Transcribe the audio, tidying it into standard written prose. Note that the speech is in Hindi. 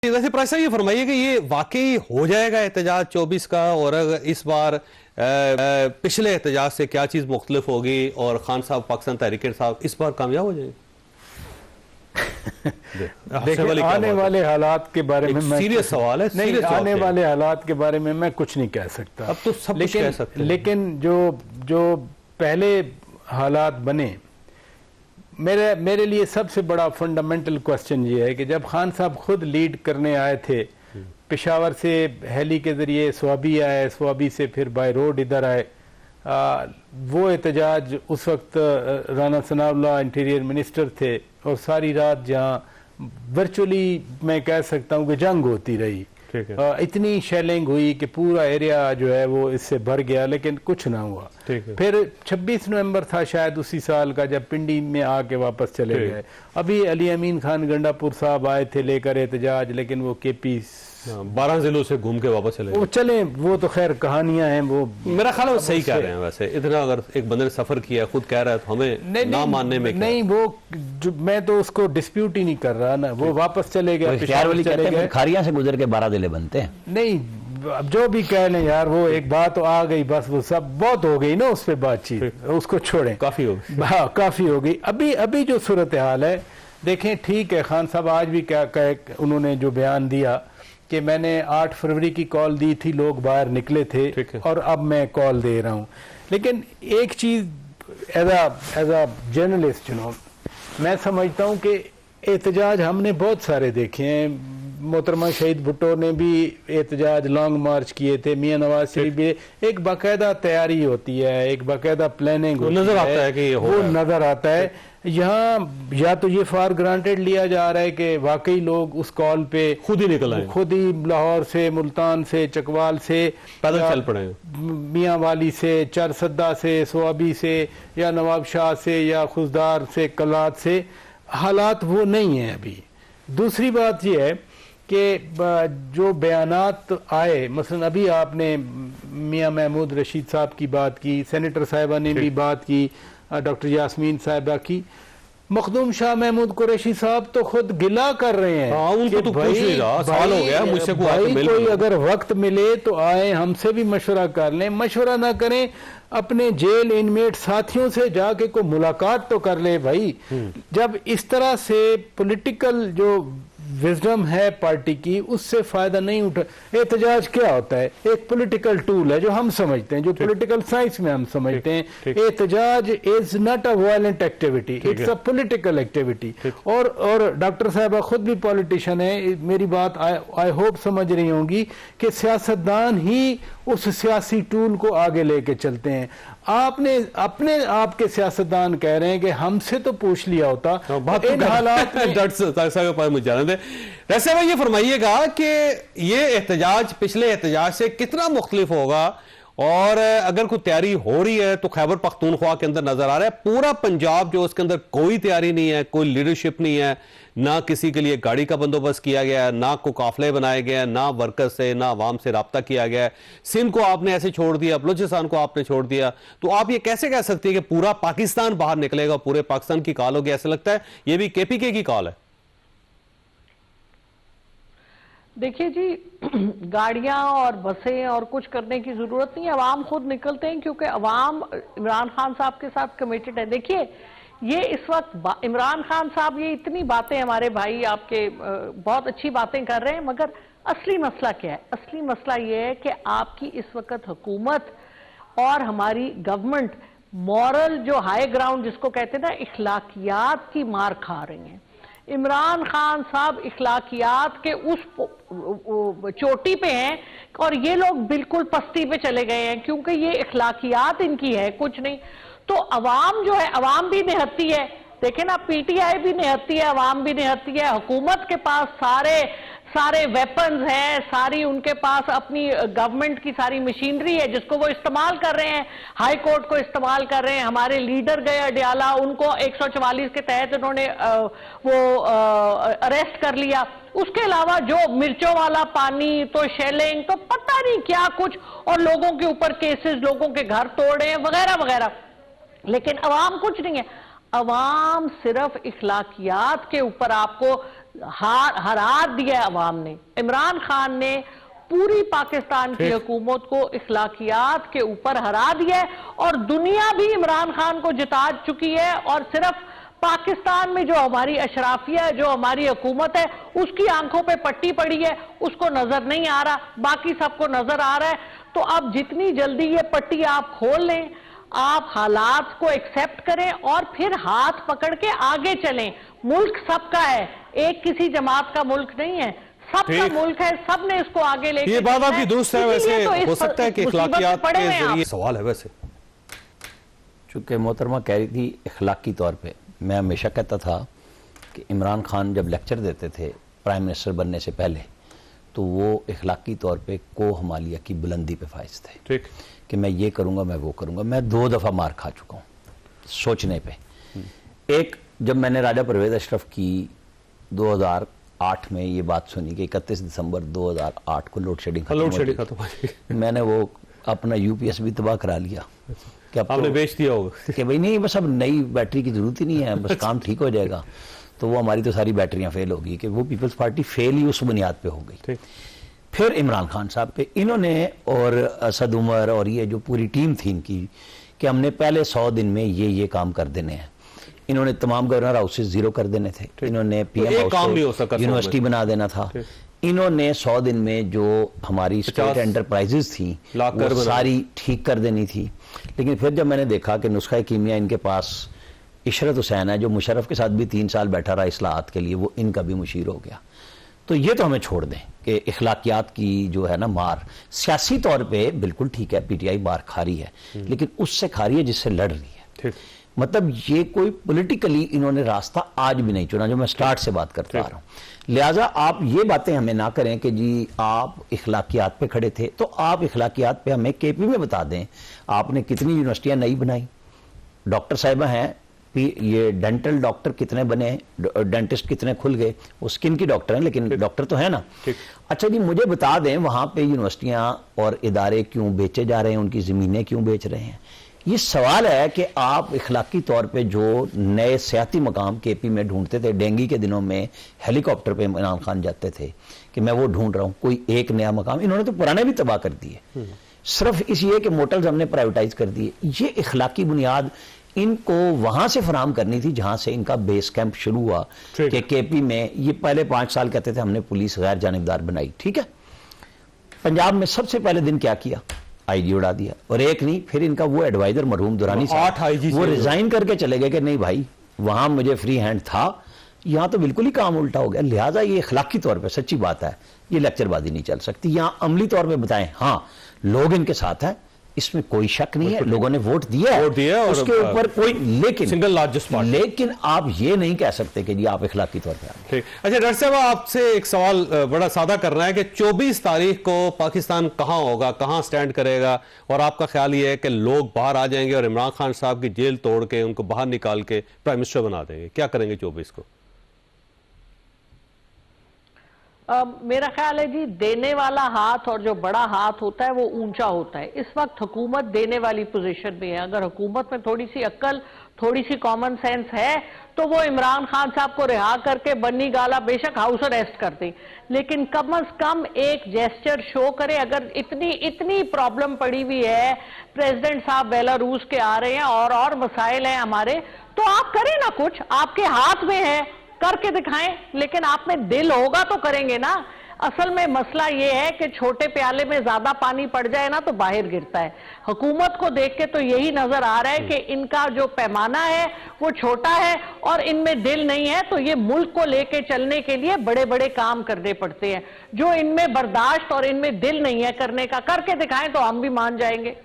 वैसे प्राइस साहब ये फरमाइए कि ये वाकई हो जाएगा एहतजाज 24 का, और अगर इस बार पिछले एहतजाज से क्या चीज मुख्तलिफ होगी और खान साहब पाकिस्तान तहरीक साहब इस बार कामयाब हो जाएंगे? देखिए, आने वाले हालात के बारे में सीरियस सवाल है। नहीं, आने वाले हालात के बारे में मैं कुछ नहीं कह सकता। अब तो सब कुछ कह सकते हैं। लेकिन जो पहले हालात बने, मेरे लिए सबसे बड़ा फंडामेंटल क्वेश्चन ये है कि जब खान साहब खुद लीड करने आए थे, पेशावर से हेली के जरिए स्वाबी आए, स्वाबी से फिर बाय रोड इधर आए, वो एहतजाज उस वक्त राना सनाउल्लाह इंटीरियर मिनिस्टर थे और सारी रात जहाँ वर्चुअली मैं कह सकता हूँ कि जंग होती रही। इतनी शेलिंग हुई कि पूरा एरिया जो है वो इससे भर गया, लेकिन कुछ ना हुआ। फिर 26 नवंबर था शायद उसी साल का, जब पिंडी में आके वापस चले गए। अभी अली अमीन खान गंडापुर साहब आए थे लेकर एहतजाज, लेकिन वो केपी 12 जिलों से घूम के वापस चले वो तो खैर कहानियां हैं। वो मेरा ख्याल है सही कह रहे हैं। वैसे इतना अगर एक बंदे ने सफर किया, खुद कह रहा है, तो हमें ना मानने में नहीं, वो मैं तो उसको डिस्प्यूट ही नहीं कर रहा ना। वो वापस चले गए, खारिया से गुजर के 12 जिले बनते हैं। नहीं, अब जो भी कह लें यार, वो एक बात तो आ गई, बस वो सब बहुत हो गई ना उस पर बातचीत, उसको छोड़ें, काफी हो गई। हाँ, काफी हो गई। अभी जो सूरत हाल है, देखें, ठीक है, खान साहब आज भी क्या कहे, उन्होंने जो बयान दिया कि मैंने 8 फरवरी की कॉल दी थी, लोग बाहर निकले थे और अब मैं कॉल दे रहा हूं। लेकिन एक चीज एज अ जर्नलिस्ट मैं समझता हूं कि एहतजाज हमने बहुत सारे देखे हैं। मोहतरमा शहीद भुट्टो ने भी एहतजाज लॉन्ग मार्च किए थे, मियां नवाज शरीफ भी। एक बाकायदा तैयारी होती है, एक बाकायदा प्लानिंग नजर आता है कि वो नजर आता है। यहाँ या तो ये फॉर ग्रांटेड लिया जा रहा है कि वाकई लोग उस कॉल पे खुद ही निकल आए, खुद ही लाहौर से, मुल्तान से, चकवाल से पैदल चल पड़े, मियाँ वाली से, चरसद्दा से, सोआबी से, या नवाब शाह से, या खुशदार से, कलात से। हालात वो नहीं है अभी। दूसरी बात यह है कि जो बयानात आए, मसलन अभी आपने मियाँ महमूद रशीद साहब की बात की, सेनेटर साहिबा ने भी बात की, डॉक्टर यास्मीन साहिबा की, मखदूम शाह महमूद कुरैशी साहब तो खुद गिला कर रहे हैं। उनको तो कुछ नहीं रहा, साल हो गया मुझसे कोई अगर वक्त मिले तो आए, हमसे भी मशवरा कर लें। मशवरा ना करें, अपने जेल इनमेट साथियों से जाके कोई मुलाकात तो कर ले भाई। जब इस तरह से पॉलिटिकल जो विजडम है पार्टी की, उससे फायदा नहीं उठा। एहतजाज क्या होता है? एक पॉलिटिकल टूल है जो हम समझते हैं, जो पॉलिटिकल साइंस में हम समझते हैं। एहतजाज is not a violent activity, it's a political activity. और डॉक्टर साहबा खुद भी पॉलिटिशियन है, मेरी बात आई होप समझ रही होंगी कि सियासतदान ही उस सियासी टूल को आगे लेके चलते हैं। आपने अपने आप के सियासतदान कह रहे हैं कि हमसे तो पूछ लिया होता। इन हालात में वैसे भाई ये फरमाइएगा कि ये एहतजाज पिछले एहतजाज से कितना मुख्तलिफ होगा, और अगर कोई तैयारी हो रही है तो खैबर पख्तूनख्वा के अंदर नजर आ रहा है पूरा पंजाब जो उसके अंदर कोई तैयारी नहीं है, कोई लीडरशिप नहीं है, ना किसी के लिए गाड़ी का बंदोबस्त किया गया है, ना कोई काफले बनाए गए हैं, ना वर्कर्स से, ना अवाम से रब्ता किया गया है। सिंध को आपने ऐसे छोड़ दिया, बलूचिस्तान को आपने छोड़ दिया, तो आप ये कैसे कह सकते हैं कि पूरा पाकिस्तान बाहर निकलेगा, पूरे पाकिस्तान की कॉल होगी? ऐसा लगता है ये भी केपीके की कॉल है। देखिए जी, गाड़ियां और बसें और कुछ करने की जरूरत नहीं है, अवाम खुद निकलते हैं, क्योंकि अवाम इमरान खान साहब के साथ कमिटेड है। देखिए, ये इस वक्त इमरान खान साहब ये इतनी बातें, हमारे भाई आपके बहुत अच्छी बातें कर रहे हैं, मगर असली मसला क्या है? असली मसला ये है कि आपकी इस वक्त हुकूमत और हमारी गवर्नमेंट मॉरल जो हाई ग्राउंड जिसको कहते हैं ना, इखलाकियात की मार खा रही हैं। इमरान खान साहब इखलाकियात के उस चोटी पे हैं और ये लोग बिल्कुल पस्ती पे चले गए हैं, क्योंकि ये इखलाकियात इनकी है, कुछ नहीं। तो अवाम जो है, अवाम भी निहत्ती है। देखें ना, पीटीआई भी निहत्ती है, अवाम भी निहत्ती है। हुकूमत के पास सारे वेपन्स हैं, सारी उनके पास अपनी गवर्नमेंट की सारी मशीनरी है जिसको वो इस्तेमाल कर रहे हैं, हाई कोर्ट को इस्तेमाल कर रहे हैं। हमारे लीडर गए अडयाला, उनको 144 के तहत उन्होंने अरेस्ट कर लिया। उसके अलावा जो मिर्चों वाला पानी, तो शेलिंग, तो पता नहीं क्या कुछ, और लोगों के ऊपर केसेस, लोगों के घर तोड़े हैं वगैरह वगैरह। लेकिन अवाम कुछ नहीं है। अवाम सिर्फ इखलाकियात के ऊपर आपको हरा दिया अवाम ने। इमरान खान ने पूरी पाकिस्तान की हुकूमत को इखलाकियात के ऊपर हरा दिया है और दुनिया भी इमरान खान को जिता चुकी है, और सिर्फ पाकिस्तान में जो हमारी अशराफिया है, जो हमारी हुकूमत है, उसकी आंखों पे पट्टी पड़ी है, उसको नजर नहीं आ रहा, बाकी सबको नजर आ रहा है। तो अब जितनी जल्दी ये पट्टी आप खोल लें, आप हालात को एक्सेप्ट करें और फिर हाथ पकड़ के आगे चलें। मुल्क सबका है, एक किसी जमात का मुल्क नहीं है, सबका मुल्क है, सबने इसको आगे लेके, ये बात आपकी दुरुस्त है। वैसे तो हो सकता है कि इखलाकियात के जरिए सवाल है। वैसे चूंकि मोहतरमा कह रही थी इखलाकी तौर पे, मैं हमेशा कहता था कि इमरान खान जब लेक्चर देते थे प्राइम मिनिस्टर बनने से पहले, तो वो इखलाकी तौर पे को हमालिया की बुलंदी पे फाइज थे। ठीक, कि मैं ये करूंगा, मैं वो करूंगा। मैं 2 दफा मार खा चुका हूं सोचने पे। एक, जब मैंने राजा परवेज अशरफ की 2008 में ये बात सुनी कि 31 दिसंबर 2008 को लोड शेडिंग खत्म, मैंने वो अपना यूपीएस भी तबाह करा लिया कि अब आपने बेच दिया होगा कि भाई नहीं, बस अब नई बैटरी की जरूरत ही नहीं है, बस काम ठीक हो जाएगा। तो वो हमारी तो सारी बैटरियां फेल होगी कि वो पीपल्स पार्टी फेल ही उस बुनियाद पे हो गई। फिर इमरान खान साहब पे इन्होंने और असद उमर और ये जो पूरी टीम थी इनकी, कि हमने पहले 100 दिन में ये काम कर देने हैं। इन्होंने तमाम गवर्नर हाउसेज जीरो कर देने थे, इन्होंने पीएम हाउस यूनिवर्सिटी बना देना था, इन्होंने 100 दिन में जो हमारी स्टेट एंटरप्राइजेज थी वो सारी ठीक कर देनी थी। लेकिन फिर जब मैंने देखा कि नुस्खा कीमिया इनके पास इशरत हुसैन है, जो मुशर्रफ के साथ भी 3 साल बैठा रहा इस्लाहात के लिए, वो इनका भी मुशीर हो गया। तो ये तो हमें छोड़ दें कि इखलाकियात की जो है ना मार, सियासी तौर पे बिल्कुल ठीक है, पीटीआई मार खा रही है, लेकिन उससे खा रही है जिससे लड़ रही है। मतलब ये कोई पॉलिटिकली इन्होंने रास्ता आज भी नहीं चुना, जो मैं स्टार्ट से बात करता आ रहा हूं। लिहाजा आप ये बातें हमें ना करें कि जी आप इखलाकियात पे खड़े थे, तो आप इखलाकियात पे हमें केपी में बता दें आपने कितनी यूनिवर्सिटियां नई बनाई, डॉक्टर साहिबा हैं, ये डेंटल डॉक्टर कितने बने, डेंटिस्ट कितने खुल गए, वो स्किन की डॉक्टर हैं लेकिन डॉक्टर तो है ना। अच्छा जी, मुझे बता दें वहां पे यूनिवर्सिटियां और इदारे क्यों बेचे जा रहे हैं, उनकी जमीनें क्यों बेच रहे हैं। ये सवाल है कि आप इखलाकी तौर पे जो नए सियाती मकाम केपी में ढूंढते थे, डेंगी के दिनों में हेलीकॉप्टर पे इमरान खान जाते थे कि मैं वो ढूंढ रहा हूं कोई एक नया मकाम, इन्होंने तो पुराने भी तबाह कर दिए सिर्फ इसलिए कि मोटल्स हमने प्राइवेटाइज कर दिए। ये इखलाकी बुनियाद इनको वहां से फराम करनी थी जहां से इनका बेस कैंप शुरू हुआ कि केपी में। ये पहले 5 साल कहते थे हमने पुलिस गैर जानिबदार बनाई, ठीक है। पंजाब में सबसे पहले दिन क्या किया, आईजी उड़ा दिया, और एक नहीं, फिर इनका वो एडवाइजर मरहूम दुरानी साहब वो रिजाइन करके चले गए कि नहीं भाई वहां मुझे फ्री हैंड था, यहां तो बिल्कुल ही काम उल्टा हो गया। लिहाजा ये इखलाकी तौर पे सच्ची बात है, ये लेक्चरबाजी नहीं चल सकती। यहां अमली तौर पे बताएं, हाँ लोग इनके साथ हैं, इसमें कोई शक नहीं है, लोगों ने वोट दिया है, उसके ऊपर कोई, लेकिन सिंगल लार्जेस्ट पार्टी, लेकिन आप ये नहीं कह सकते कि जी आप इखलाकी तौर पे आए। अच्छा डॉक्टर साहब, आपसे एक सवाल बड़ा सादा करना है कि 24 तारीख को पाकिस्तान कहां होगा, कहां स्टैंड करेगा, और आपका ख्याल ये है कि लोग बाहर आ जाएंगे और इमरान खान साहब की जेल तोड़ के उनको बाहर निकाल के प्राइम मिनिस्टर बना देंगे, क्या करेंगे 24 को? मेरा ख्याल है जी, देने वाला हाथ और जो बड़ा हाथ होता है वो ऊंचा होता है। इस वक्त हुकूमत देने वाली पोजीशन में है। अगर हुकूमत में थोड़ी सी अक्ल, थोड़ी सी कॉमन सेंस है तो वो इमरान खान साहब को रिहा करके बन्नी गाला बेशक हाउस अरेस्ट कर दे, लेकिन कम से कम एक जेस्चर शो करे। अगर इतनी प्रॉब्लम पड़ी हुई है, प्रेसिडेंट साहब बेलारूस के आ रहे हैं और मसाइल हैं हमारे, तो आप करें ना, कुछ आपके हाथ में है, करके दिखाएं। लेकिन आप में दिल होगा तो करेंगे ना। असल में मसला यह है कि छोटे प्याले में ज्यादा पानी पड़ जाए ना तो बाहर गिरता है। हुकूमत को देख के तो यही नजर आ रहा है कि इनका जो पैमाना है वो छोटा है और इनमें दिल नहीं है। तो ये मुल्क को लेके चलने के लिए बड़े बड़े काम करने पड़ते हैं। जो इनमें बर्दाश्त और इनमें दिल नहीं है करने का, करके दिखाएं तो हम भी मान जाएंगे।